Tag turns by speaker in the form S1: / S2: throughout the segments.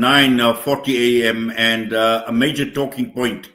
S1: 9:40 a.m. and a major talking point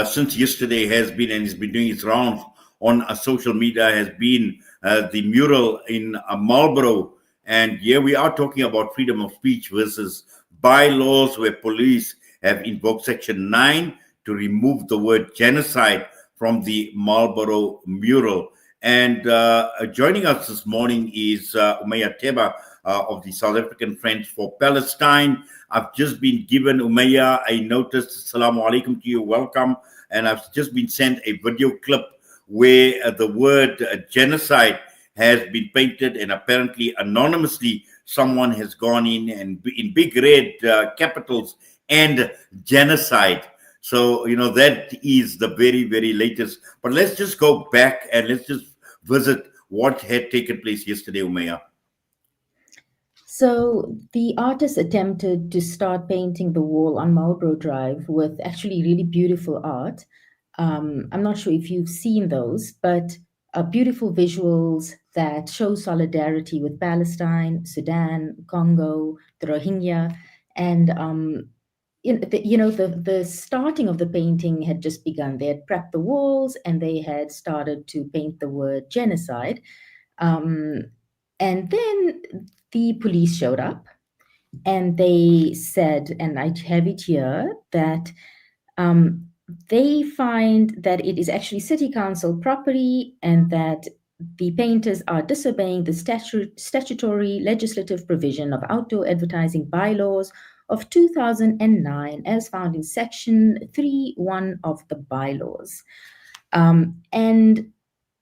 S1: since yesterday has been, and it's been doing its rounds on social media, has been the mural in Marlboro. And here we are talking about freedom of speech versus bylaws where police have invoked Section 9 to remove the word genocide from the Marboro Mural. And joining us this morning is Umayya Theba of the South African Friends for Palestine. I've just been given, Umayya, I noticed, Assalamu alaikum to you, welcome. And I've just been sent a video clip where the word genocide has been painted, and apparently anonymously someone has gone in and in big red capitals and genocide. So, that is the very, very latest. But let's just go back and let's just visit what had taken place yesterday, Umayya.
S2: So the artist attempted to start painting the wall on Marlborough Drive with actually really beautiful art. I'm not sure if you've seen those, but beautiful visuals that show solidarity with Palestine, Sudan, Congo, the Rohingya, and the starting of the painting had just begun. They had prepped the walls and they had started to paint the word genocide. And then the police showed up and they said, and I have it here, that they find that it is actually city council property and that the painters are disobeying the statutory legislative provision of outdoor advertising bylaws of 2009 as found in section 3.1 of the bylaws. And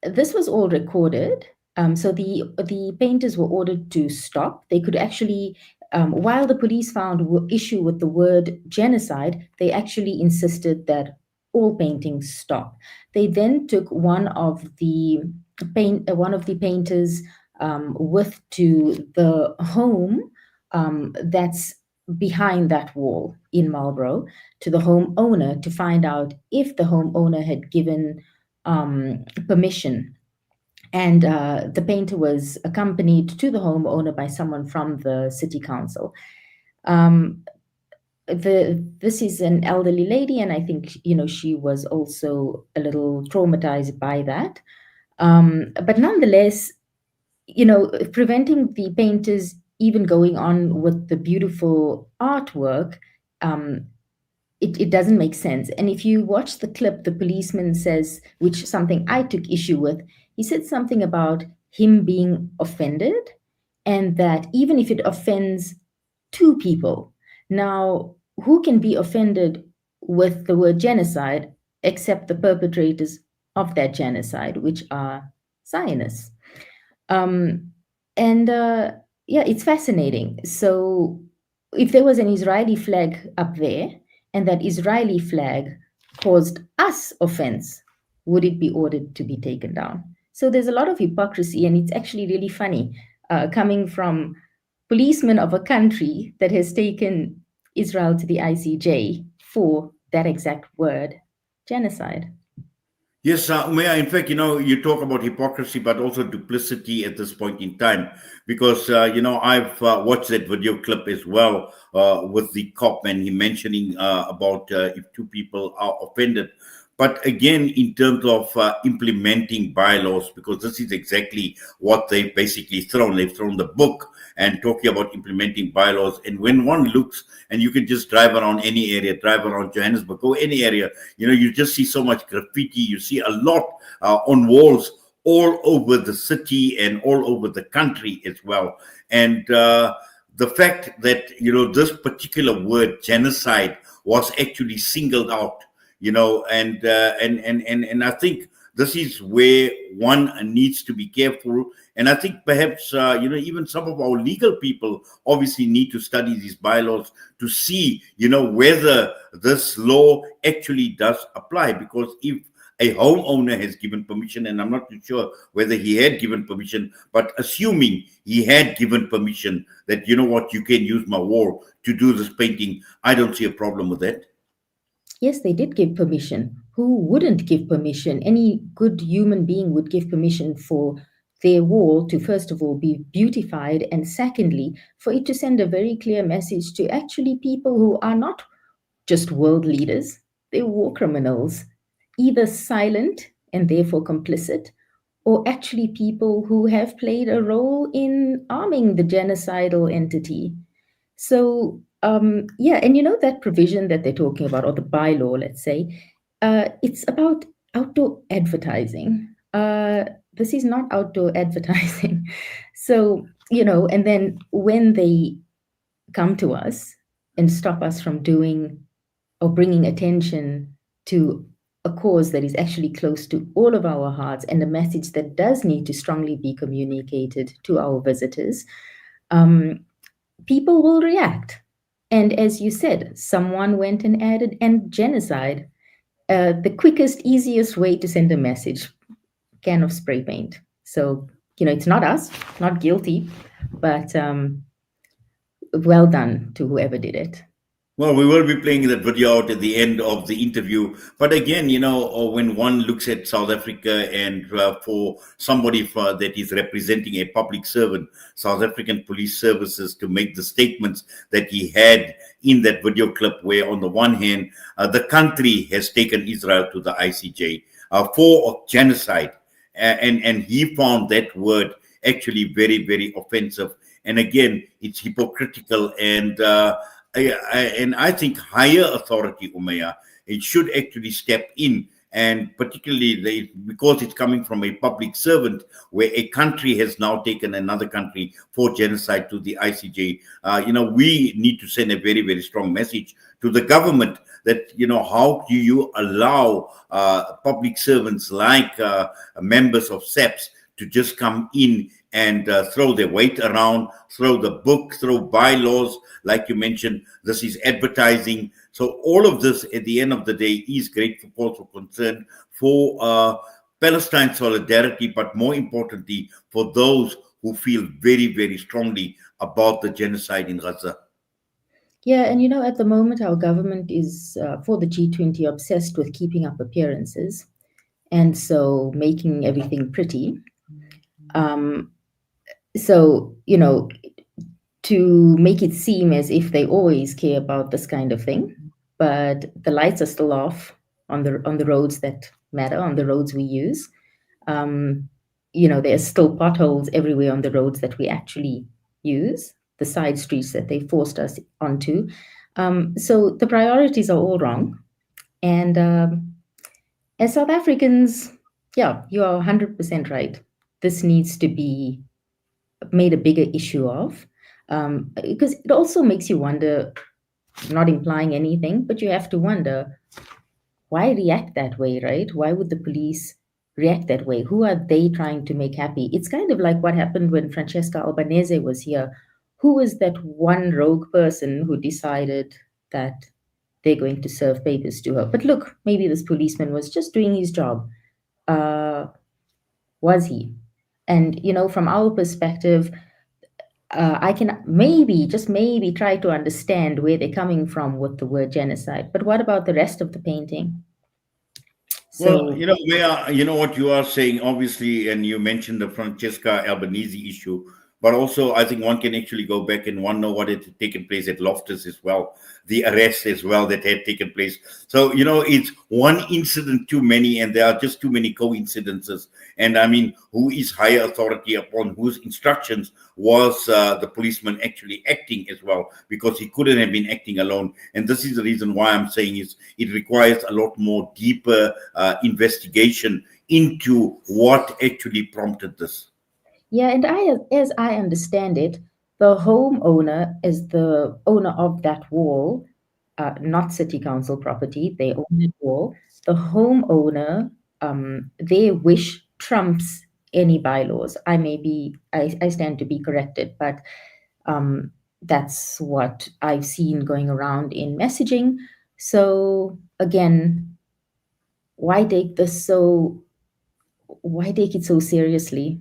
S2: this was all recorded. So the painters were ordered to stop. They could actually, while the police found issue with the word genocide, they actually insisted that all paintings stop. They then took one of the painters with to the home that's behind that wall in Marlborough, to the homeowner, to find out if the homeowner had given permission. And the painter was accompanied to the homeowner by someone from the city council. This is an elderly lady, and I think she was also a little traumatized by that. But nonetheless, preventing the painters even going on with the beautiful artwork, it doesn't make sense. And if you watch the clip, the policeman says, which something I took issue with, he said something about him being offended, and that even if it offends two people, now who can be offended with the word genocide except the perpetrators of that genocide, which are Zionists? It's fascinating. So if there was an Israeli flag up there and that Israeli flag caused us offense, would it be ordered to be taken down? So there's a lot of hypocrisy, and it's actually really funny coming from policemen of a country that has taken Israel to the ICJ for that exact word, genocide.
S1: Yes, Umayya, in fact, you talk about hypocrisy, but also duplicity at this point in time, because, I've watched that video clip as well with the cop and he mentioning about if two people are offended. But again, in terms of implementing bylaws, because this is exactly what they've basically thrown. They've thrown the book and talking about implementing bylaws. And when one looks, and you can just drive around any area, drive around Johannesburg, go any area, you just see so much graffiti. You see a lot on walls all over the city and all over the country as well. And the fact that, this particular word genocide was actually singled out, and I think this is where one needs to be careful. And I think perhaps, even some of our legal people obviously need to study these bylaws to see, whether this law actually does apply. Because if a homeowner has given permission, and I'm not too sure whether he had given permission, but assuming he had given permission that, you can use my wall to do this painting, I don't see a problem with that.
S2: Yes, they did give permission. Who wouldn't give permission? Any good human being would give permission for their wall to, first of all, be beautified, and secondly, for it to send a very clear message to actually people who are not just world leaders, they're war criminals, either silent and therefore complicit, or actually people who have played a role in arming the genocidal entity. So, yeah, and that provision that they're talking about, or the bylaw, let's say, it's about outdoor advertising. This is not outdoor advertising. So, and then when they come to us and stop us from doing or bringing attention to a cause that is actually close to all of our hearts and a message that does need to strongly be communicated to our visitors, people will react. And as you said, someone went and added "and genocide." The quickest, easiest way to send a message: can of spray paint. So, it's not us, not guilty, but well done to whoever did it.
S1: Well, we will be playing that video out at the end of the interview. But again, when one looks at South Africa and for somebody that is representing a public servant, South African Police Services, to make the statements that he had in that video clip, where on the one hand, the country has taken Israel to the ICJ for genocide. And he found that word actually very, very offensive. And again, it's hypocritical, and I think higher authority, Umayya, it should actually step in, and particularly because it's coming from a public servant, where a country has now taken another country for genocide to the ICJ. We need to send a very, very strong message to the government that, how do you allow public servants like members of SEPs to just come in and throw their weight around, throw the book, throw bylaws, like you mentioned. This is advertising. So all of this, at the end of the day, is great cause for concern for Palestine solidarity, but more importantly, for those who feel very, very strongly about the genocide in Gaza.
S2: Yeah, and at the moment, our government is, for the G20, obsessed with keeping up appearances, and so making everything pretty. So, to make it seem as if they always care about this kind of thing, but the lights are still off on the roads that matter, on the roads we use. There's still potholes everywhere on the roads that we actually use, the side streets that they forced us onto. So the priorities are all wrong. And as South Africans, yeah, you are 100% right. This needs to be made a bigger issue of, because it also makes you wonder, not implying anything, but you have to wonder, why react that way, right? Why would the police react that way? Who are they trying to make happy? It's kind of like what happened when Francesca Albanese was here. Who was that one rogue person who decided that they're going to serve papers to her? But look, maybe this policeman was just doing his job. Was he? And, from our perspective, I can maybe, just maybe, try to understand where they're coming from with the word genocide. But what about the rest of the painting?
S1: Well, what you are saying, obviously, and you mentioned the Francesca Albanese issue, but also I think one can actually go back and one know what had taken place at Loftus as well, the arrest as well that had taken place. So, it's one incident too many, and there are just too many coincidences. And I mean, who is higher authority upon whose instructions was the policeman actually acting as well, because he couldn't have been acting alone. And this is the reason why I'm saying is it requires a lot more deeper investigation into what actually prompted this.
S2: Yeah, and as I understand it, the homeowner is the owner of that wall, not city council property. They own that wall. The homeowner, their wish trumps any bylaws. I stand to be corrected, but that's what I've seen going around in messaging. So again, why take it so seriously?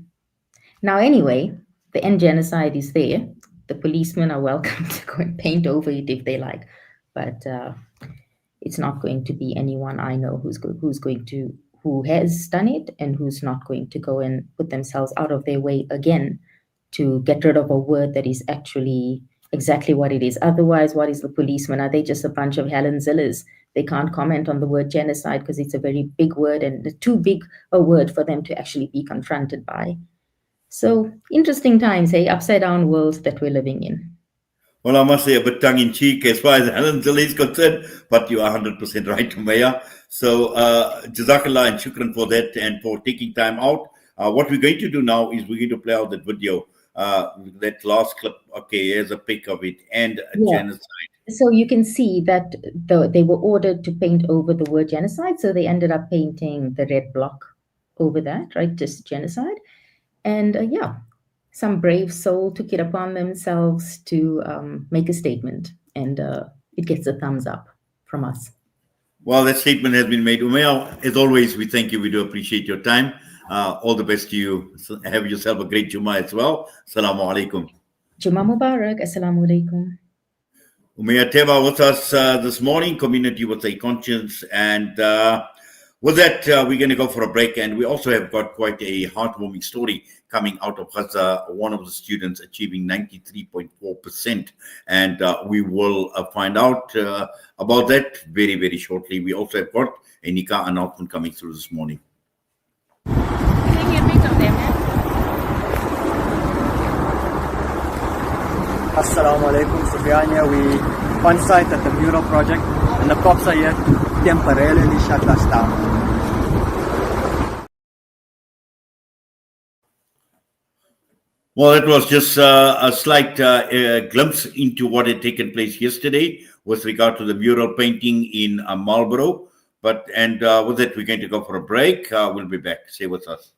S2: Now, anyway, the end genocide is there. The policemen are welcome to go and paint over it if they like, but it's not going to be anyone I know who's going to who has done it and who's not going to go and put themselves out of their way again to get rid of a word that is actually exactly what it is. Otherwise, what is the policeman? Are they just a bunch of Helen Zillers? They can't comment on the word genocide because it's a very big word and too big a word for them to actually be confronted by. So interesting times, hey, upside down world that we're living in.
S1: Well, I must say a bit tongue-in-cheek as far as Helen Zille is concerned, but you are 100% right, Umayya. So, Jazakallah and shukran for that and for taking time out. What we're going to do now is we're going to play out that video, that last clip. Okay, here's a pic of it, and genocide.
S2: So you can see that they were ordered to paint over the word genocide, so they ended up painting the red block over that, right? Just genocide. And some brave soul took it upon themselves to make a statement, and it gets a thumbs up from us.
S1: Well, that statement has been made. Umayya, as always, we thank you. We do appreciate your time. All the best to you. Have yourself a great Jummah as well. Assalamu alaikum.
S2: Jummah Mubarak. Assalamu alaikum.
S1: Umayya Theba with us this morning, Community with a Conscience. And with that, we're going to go for a break. And we also have got quite a heartwarming story coming out of Gaza, one of the students achieving 93.4%. And we will find out about that very, very shortly. We also have got a nikah announcement coming through this morning.
S3: Can you hear me from there, man?
S4: Assalamu alaikum, Sufyania. We on site at the mural project, and the cops are here to temporarily shut us down.
S1: Well, that was just a slight glimpse into what had taken place yesterday with regard to the mural painting in Marlborough. With that, we're going to go for a break. We'll be back. Stay with us.